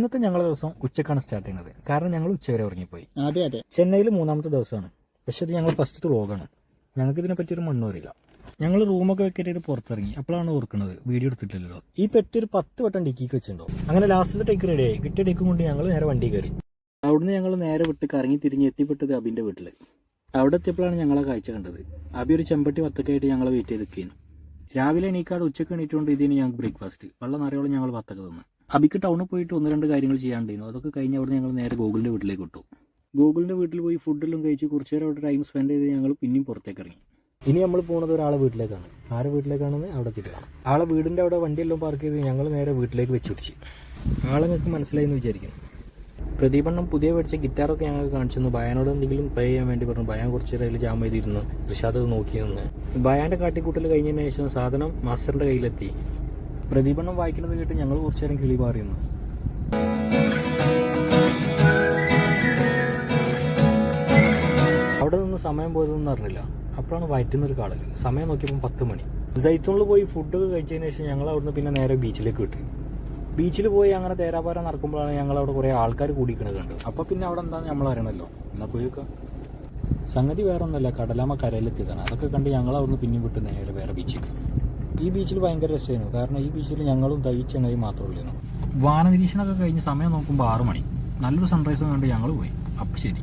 ഇന്നത്തെ ഞങ്ങളുടെ ദിവസം ഉച്ചക്കാണ് സ്റ്റാർട്ട് ചെയ്യുന്നത്. കാരണം ഞങ്ങൾ ഉച്ചവരെ ഉറങ്ങിപ്പോയി. അതെ ചെന്നൈയിൽ 3ാമത്തെ ദിവസമാണ്. പക്ഷെ ഇത് ഞങ്ങൾ ഫസ്റ്റ് വ്ളോഗാണ്. ഞങ്ങൾക്ക് ഇതിനെ പറ്റിയൊരു മണ്ണും അറിയില്ല. ഞങ്ങൾ റൂമൊക്കെ വെക്കിയിട്ട് പുറത്തിറങ്ങി. അപ്പോഴാണ് ഓർക്കുന്നത് വീഡിയോ എടുത്തിട്ടില്ലല്ലോ. ഈ പെട്ടി ഒരു 10 വട്ടം ഡിക്കിക്ക് വെച്ചിട്ടുണ്ടോ. അങ്ങനെ ലാസ്റ്റത്തെ ടേക്ക് റെഡിയായി. കിട്ടിയ ടേക്കും കൊണ്ട് ഞങ്ങൾ നേരെ വണ്ടി കയറി. അവിടുന്ന് ഞങ്ങൾ നേരെ വിട്ട് കറങ്ങി തിരിഞ്ഞ് എത്തിപ്പെട്ടത് അബിൻ്റെ വീട്ടിൽ. അവിടെ എത്തിയപ്പോഴാണ് ഞങ്ങളെ കാഴ്ച കണ്ടത്. അബി ഒരു ചെമ്പട്ടി വത്തക്കായിട്ട് ഞങ്ങളെ വെയിറ്റ് ചെയ്ത് നിൽക്കുകയാണ്. രാവിലെ എണീക്കാതെ ഉച്ചക്ക് എണീറ്റുകൊണ്ട് ഇതിന് ഞങ്ങൾക്ക് ബ്രേക്ക്ഫാസ്റ്റ് വെള്ളം നിറയോളം ഞങ്ങൾ വത്തക്ക തന്നു. അബിക്ക് ടൗണിൽ പോയിട്ട് 1-2 കാര്യങ്ങൾ ചെയ്യാണ്ടായിരുന്നു. അതൊക്കെ കഴിഞ്ഞ് അവിടെ ഞങ്ങൾ നേരെ ഗൂഗിളിൻ്റെ വീട്ടിലേക്ക് വിട്ടു. ഗൂഗിളിൻ്റെ വീട്ടിൽ പോയി ഫുഡെല്ലാം കഴിച്ച് കുറച്ച് നേരം അവിടെ ടൈം സ്പെൻഡ് ചെയ്ത് ഞങ്ങൾ പിന്നെയും പുറത്തേക്ക് ഇറങ്ങി. ഇനി നമ്മൾ പോകുന്നത് ഒരാളെ വീട്ടിലേക്കാണ്. ആരെ വീട്ടിലേക്കാണെന്ന് അവിടെ തിരികണം. ആളെ വീടിൻ്റെ അവിടെ വണ്ടിയെല്ലാം പാർക്ക് ചെയ്ത് ഞങ്ങൾ നേരെ വീട്ടിലേക്ക് വെച്ച് പിടിച്ച്. ആളെ നിങ്ങൾക്ക് മനസ്സിലായി എന്ന് വിചാരിക്കുന്നു. പ്രദീപണ്ണം പുതിയ മേടിച്ച ഗിറ്റാറൊക്കെ ഞങ്ങൾക്ക് കാണിച്ചിരുന്നു. ഭയാനോട് എന്തെങ്കിലും പ്ലേ ചെയ്യാൻ വേണ്ടി പറഞ്ഞു. ഭയാൻ കുറച്ച് നേരം ജാം ചെയ്തിരുന്നു. ഋഷാദ് നോക്കി നിന്ന്. ഭയാൻ്റെ കാട്ടിക്കൂട്ടൽ കഴിഞ്ഞതിന് ശേഷം സാധനം മാസ്റ്ററിൻ്റെ കയ്യിലെത്തി. പ്രദീപണ്ണം വായിക്കുന്നത് കേട്ട് ഞങ്ങൾ കുറച്ചു നേരം കിളി പാറിയുന്നു. അവിടെ നിന്ന് സമയം പോയതൊന്നും അറിഞ്ഞില്ല. അപ്പോഴാണ് വയറ്റുന്നൊരു കാടൽ. സമയം നോക്കിയപ്പോൾ 10 മണി. സൈത്തൂണിൽ പോയി ഫുഡൊക്കെ കഴിച്ചതിന് ശേഷം ഞങ്ങൾ അവിടുന്ന് പിന്നെ നേരെ ബീച്ചിലേക്ക് വിട്ടു. ബീച്ചിൽ പോയി അങ്ങനെ തേരാപാര നടക്കുമ്പോഴാണ് ഞങ്ങൾ അവിടെ കുറേ ആൾക്കാർ കൂടിക്കണത് കണ്ടത്. അപ്പോൾ പിന്നെ അവിടെ എന്താണെന്ന് നമ്മൾ അറിയണമല്ലോ. എന്നാൽ പോയേക്ക സംഗതി വേറെ ഒന്നുമല്ല, കടലാമ കരയിലെത്തിയതാണ്. അതൊക്കെ കണ്ട് ഞങ്ങൾ അവിടുന്ന് പിന്നെയും വിട്ട് നേരെ വേറെ ബീച്ചിലേക്ക്. ഈ ബീച്ചിൽ ഭയങ്കര രസമായിരുന്നു. കാരണം ഈ ബീച്ചിൽ ഞങ്ങളും തയ്ച്ചെണ്ണയും മാത്രമല്ലായിരുന്നു. വാന നിരീക്ഷണമൊക്കെ കഴിഞ്ഞ് സമയം നോക്കുമ്പോൾ 6 മണി. നല്ലൊരു സൺറൈസ് കണ്ട് ഞങ്ങൾ പോയി. അപ്പം ശരി.